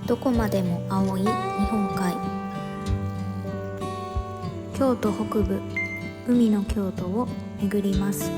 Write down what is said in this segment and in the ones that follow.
どこまでも青い日本海。京都北部、海の京都を巡ります。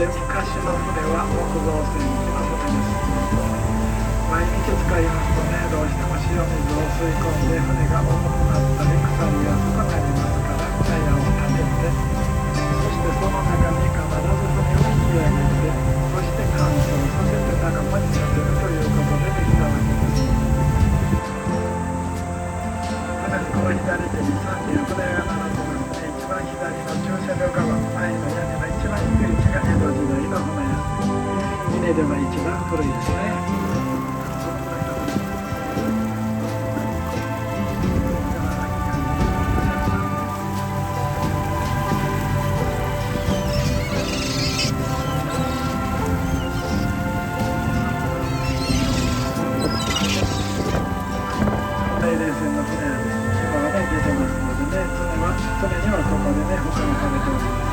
で昔の船は木造船機の船です。毎日使いますとね、どうしても塩水を吸い込んで船が重くなったり腐りやすくなりますから、タイヤを立てて、そしてその中に必ず船を引き上げて、そして乾燥させて仲間にさせるということでできたわけです。船のこの左手に3人船が並んでますね。一番左の駐車場側、前の屋根の一番低い位置が江戸時代の船や船では一番古いですね。冷線の船やね、今はね出てますのでね、常にはここでね保管されております。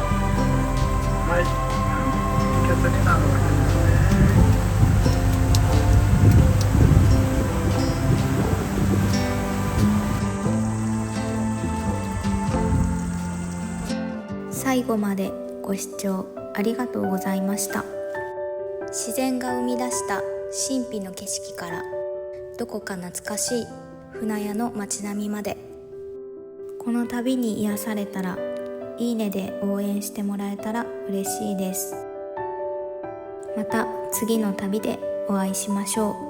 はい、輸血になるわけすね。最後までご視聴ありがとうございました。自然が生み出した神秘の景色からどこか懐かしい船屋の街並みまで、この旅に癒されたらいいねで応援してもらえたら嬉しいです。また次の旅でお会いしましょう。